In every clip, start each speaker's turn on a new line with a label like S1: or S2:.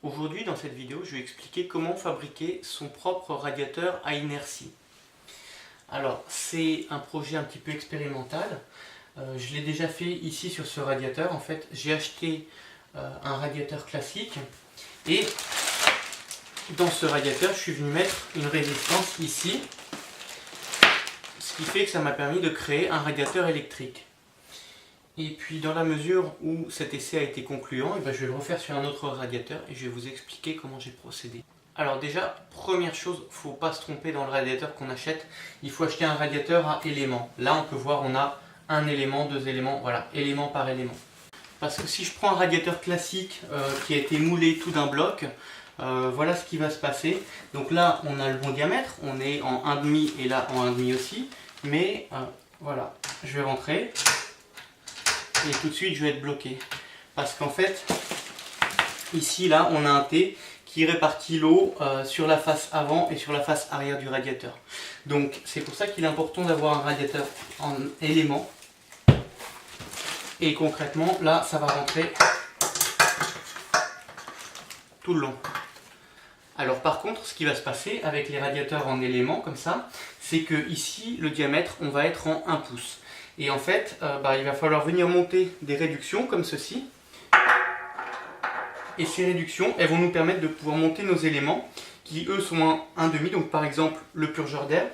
S1: Aujourd'hui, dans cette vidéo, je vais expliquer comment fabriquer son propre radiateur à inertie. Alors, c'est un projet un petit peu expérimental. Je l'ai déjà fait ici sur ce radiateur. En fait, j'ai acheté un radiateur classique et dans ce radiateur, je suis venu mettre une résistance ici, ce qui fait que ça m'a permis de créer un radiateur électrique. Et puis dans la mesure où cet essai a été concluant, je vais le refaire sur un autre radiateur et je vais vous expliquer comment j'ai procédé. Alors déjà, première chose, il ne faut pas se tromper dans le radiateur qu'on achète. Il faut acheter un radiateur à éléments. Là on peut voir, on a un élément, deux éléments, voilà, élément par élément. Parce que si je prends un radiateur classique qui a été moulé tout d'un bloc, voilà ce qui va se passer. Donc là on a le bon diamètre, on est en 1,5 et là en 1,5 aussi. Mais voilà, je vais rentrer. Et tout de suite je vais être bloqué parce qu'en fait ici là on a un T qui répartit l'eau sur la face avant et sur la face arrière du radiateur. Donc c'est pour ça qu'il est important d'avoir un radiateur en éléments et concrètement là ça va rentrer tout le long. Alors par contre ce qui va se passer avec les radiateurs en éléments comme ça, c'est que ici le diamètre on va être en 1 pouce. Et en fait, il va falloir venir monter des réductions comme ceci. Et ces réductions, elles vont nous permettre de pouvoir monter nos éléments qui eux sont en 1,5. Donc par exemple le purgeur d'air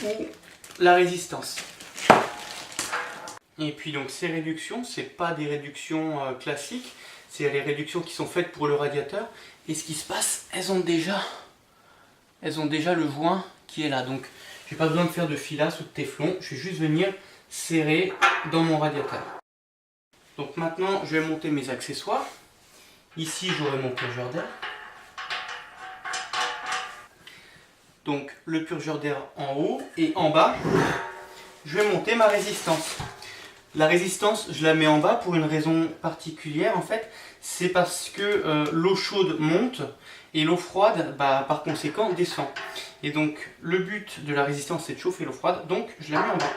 S1: ou la résistance. Et puis donc ces réductions, ce n'est pas des réductions classiques, c'est les réductions qui sont faites pour le radiateur. Et ce qui se passe, elles ont déjà le joint qui est là. Donc je n'ai pas besoin de faire de filasse ou de téflon, je vais juste venir serrer dans mon radiateur. Donc maintenant je vais monter mes accessoires. Ici j'aurai mon purgeur d'air. Donc le purgeur d'air en haut et en bas, je vais monter ma résistance. La résistance je la mets en bas pour une raison particulière en fait, c'est parce que l'eau chaude monte et l'eau froide par conséquent descend. Et donc le but de la résistance c'est de chauffer l'eau froide, donc je la mets en bas.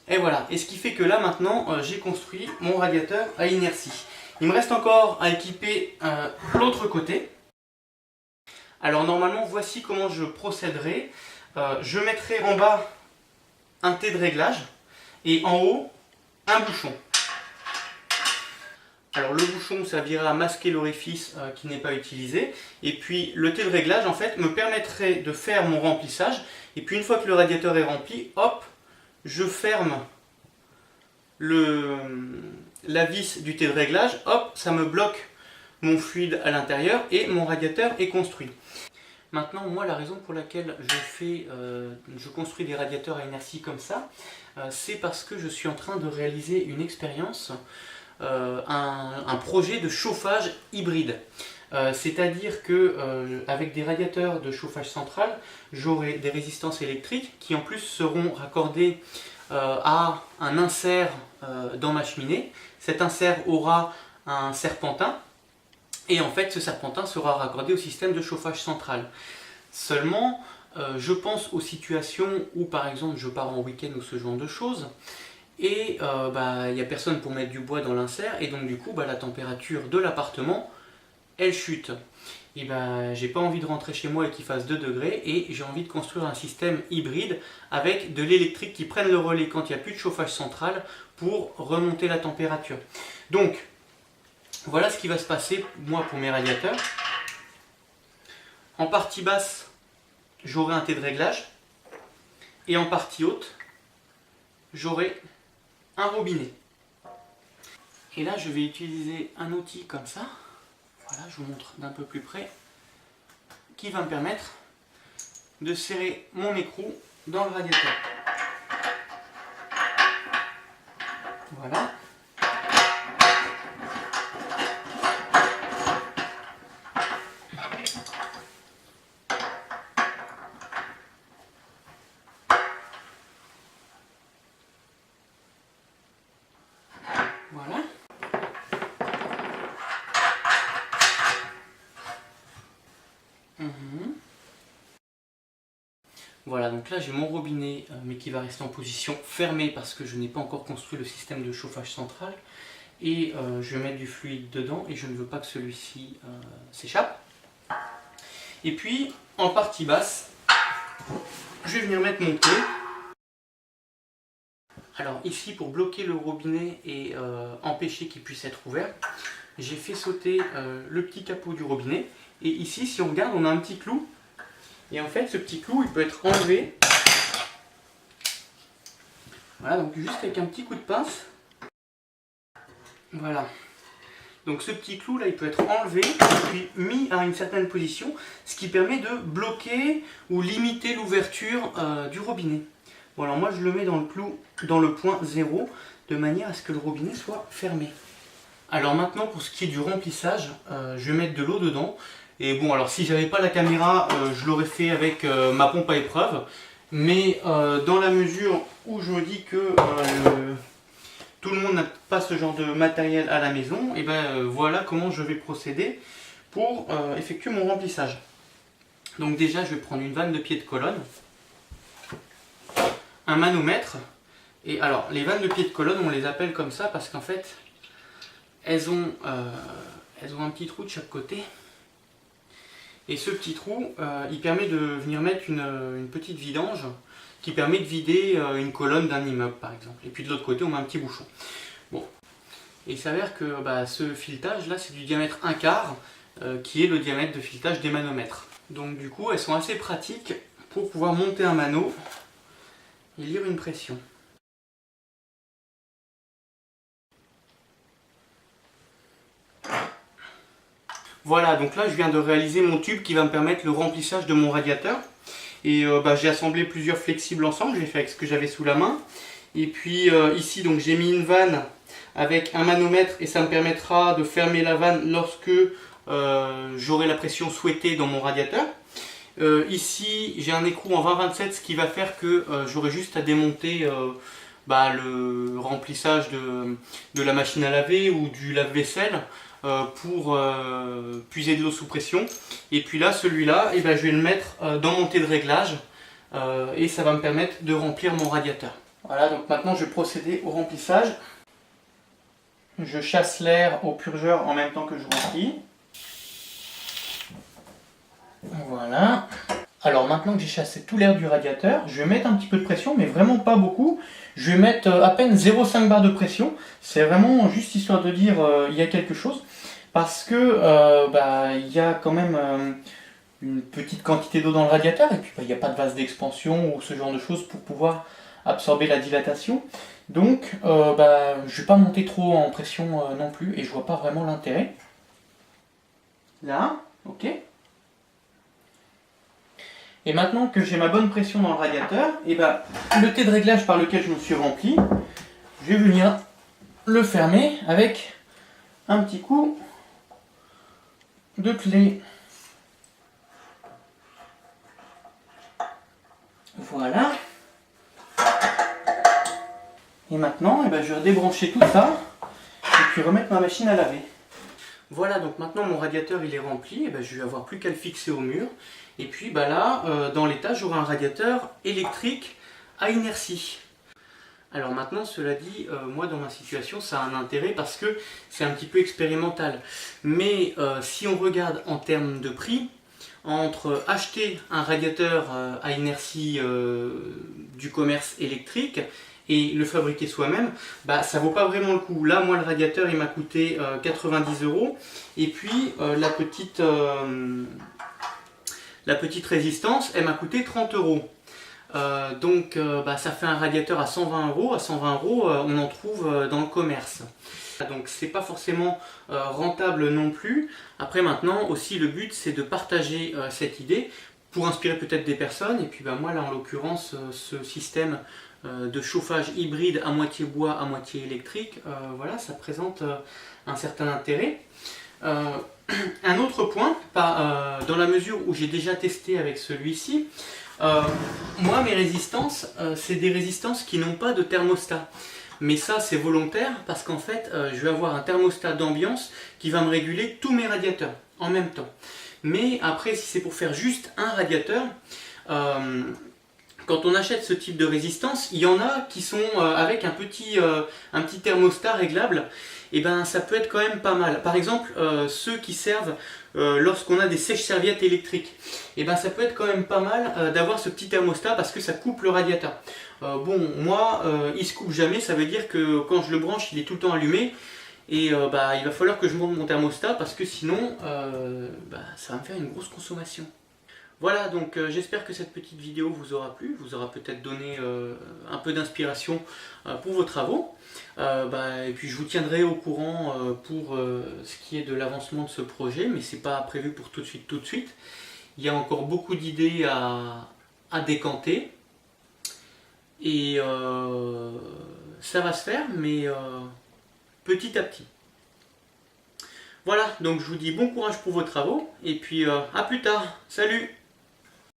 S1: Et voilà, et ce qui fait que là maintenant j'ai construit mon radiateur à inertie. Il me reste encore à équiper l'autre côté. Alors normalement voici comment je procéderai. Je mettrai en bas un T de réglage et en haut un bouchon. Alors le bouchon servira à masquer l'orifice qui n'est pas utilisé. Et puis le T de réglage en fait me permettrait de faire mon remplissage. Et puis une fois que le radiateur est rempli, hop, je ferme la vis du T de réglage. Hop, ça me bloque mon fluide à l'intérieur et mon radiateur est construit. Maintenant, moi, la raison pour laquelle je construis des radiateurs à inertie comme ça, c'est parce que je suis en train de réaliser une expérience, un projet de chauffage hybride. C'est-à-dire que avec des radiateurs de chauffage central, j'aurai des résistances électriques qui en plus seront raccordées à un insert dans ma cheminée. Cet insert aura un serpentin. Et en fait, ce serpentin sera raccordé au système de chauffage central. Seulement, je pense aux situations où, par exemple, je pars en week-end ou ce genre de choses, et il n'y a personne pour mettre du bois dans l'insert, et donc du coup, la température de l'appartement, elle chute. Et j'ai pas envie de rentrer chez moi et qu'il fasse 2 degrés, et j'ai envie de construire un système hybride avec de l'électrique qui prenne le relais quand il n'y a plus de chauffage central pour remonter la température. Donc, voilà ce qui va se passer, moi, pour mes radiateurs. En partie basse, j'aurai un T de réglage. Et en partie haute, j'aurai un robinet. Et là, je vais utiliser un outil comme ça. Voilà, je vous montre d'un peu plus près. Qui va me permettre de serrer mon écrou dans le radiateur. Voilà. Voilà. Voilà, donc là j'ai mon robinet, mais qui va rester en position fermée parce que je n'ai pas encore construit le système de chauffage central. Et je vais mettre du fluide dedans et je ne veux pas que celui-ci s'échappe. Et puis, en partie basse, je vais venir mettre mon thé. Alors ici, pour bloquer le robinet et empêcher qu'il puisse être ouvert, j'ai fait sauter le petit capot du robinet. Et ici, si on regarde, on a un petit clou. Et en fait, ce petit clou, il peut être enlevé. Voilà, donc juste avec un petit coup de pince. Voilà. Donc ce petit clou là, il peut être enlevé puis mis à une certaine position, ce qui permet de bloquer ou limiter l'ouverture du robinet. Bon, alors moi je le mets dans le clou, dans le point 0, de manière à ce que le robinet soit fermé. Alors maintenant, pour ce qui est du remplissage, je vais mettre de l'eau dedans. Et bon, alors si j'avais pas la caméra, je l'aurais fait avec ma pompe à épreuve. Mais dans la mesure où je me dis que tout le monde n'a pas ce genre de matériel à la maison, et ben voilà comment je vais procéder pour effectuer mon remplissage. Donc déjà, je vais prendre une vanne de pied de colonne, un manomètre. Et alors, les vannes de pied de colonne, on les appelle comme ça parce qu'en fait, elles ont un petit trou de chaque côté. Et ce petit trou, il permet de venir mettre une petite vidange qui permet de vider une colonne d'un immeuble par exemple. Et puis de l'autre côté, on met un petit bouchon. Bon. Et il s'avère que ce filetage là, c'est du diamètre 1/4, qui est le diamètre de filetage des manomètres. Donc du coup, elles sont assez pratiques pour pouvoir monter un mano et lire une pression. Voilà, donc là je viens de réaliser mon tube qui va me permettre le remplissage de mon radiateur. Et j'ai assemblé plusieurs flexibles ensemble, j'ai fait avec ce que j'avais sous la main. Et puis ici donc j'ai mis une vanne avec un manomètre et ça me permettra de fermer la vanne lorsque j'aurai la pression souhaitée dans mon radiateur. Ici j'ai un écrou en 20-27, ce qui va faire que j'aurai juste à démonter le remplissage de la machine à laver ou du lave-vaisselle pour puiser de l'eau sous pression. Et puis là, celui-là, je vais le mettre dans mon thé de réglage et ça va me permettre de remplir mon radiateur. Voilà, donc maintenant je vais procéder au remplissage. Je chasse l'air au purgeur en même temps que je remplis. Voilà. Alors maintenant que j'ai chassé tout l'air du radiateur, je vais mettre un petit peu de pression, mais vraiment pas beaucoup. Je vais mettre à peine 0,5 bar de pression. C'est vraiment juste histoire de dire il y a quelque chose. Parce que il y a quand même une petite quantité d'eau dans le radiateur. Et puis il n'y a pas de vase d'expansion ou ce genre de choses pour pouvoir absorber la dilatation. Donc je ne vais pas monter trop en pression non plus. Et je vois pas vraiment l'intérêt. Là, ok. Et maintenant que j'ai ma bonne pression dans le radiateur, le thé de réglage par lequel je me suis rempli, je vais venir le fermer avec un petit coup de clé. Voilà. Et maintenant, je vais débrancher tout ça et puis remettre ma machine à laver. Voilà, donc maintenant mon radiateur il est rempli, je vais avoir plus qu'à le fixer au mur. Et puis là, dans l'étage, j'aurai un radiateur électrique à inertie. Alors maintenant, cela dit, moi dans ma situation, ça a un intérêt parce que c'est un petit peu expérimental. Mais si on regarde en termes de prix, entre acheter un radiateur à inertie du commerce électrique et le fabriquer soi-même, ça vaut pas vraiment le coup. Là, moi, le radiateur, il m'a coûté 90 €. Et puis, la petite résistance, elle m'a coûté 30 €. Donc ça fait un radiateur à 120 €. À 120 €, on en trouve dans le commerce. Donc c'est pas forcément rentable non plus. Après maintenant aussi le but c'est de partager cette idée pour inspirer peut-être des personnes. Et puis moi là en l'occurrence ce système de chauffage hybride à moitié bois, à moitié électrique, voilà, ça présente un certain intérêt. Un autre point, dans la mesure où j'ai déjà testé avec celui-ci, moi mes résistances, c'est des résistances qui n'ont pas de thermostat. Mais ça c'est volontaire parce qu'en fait je vais avoir un thermostat d'ambiance qui va me réguler tous mes radiateurs en même temps. Mais après si c'est pour faire juste un radiateur, quand on achète ce type de résistance, il y en a qui sont avec un petit thermostat réglable, et ben ça peut être quand même pas mal. Par exemple, ceux qui servent lorsqu'on a des sèches-serviettes électriques, et ben ça peut être quand même pas mal d'avoir ce petit thermostat parce que ça coupe le radiateur. Bon, moi, il se coupe jamais, ça veut dire que quand je le branche, il est tout le temps allumé. Et bah, il va falloir que je monte mon thermostat parce que sinon, ça va me faire une grosse consommation. Voilà, donc j'espère que cette petite vidéo vous aura plu, vous aura peut-être donné un peu d'inspiration pour vos travaux. Et puis je vous tiendrai au courant pour ce qui est de l'avancement de ce projet, mais c'est pas prévu pour tout de suite, tout de suite. Il y a encore beaucoup d'idées à décanter. Et ça va se faire, mais petit à petit. Voilà, donc je vous dis bon courage pour vos travaux, et puis à plus tard. Salut!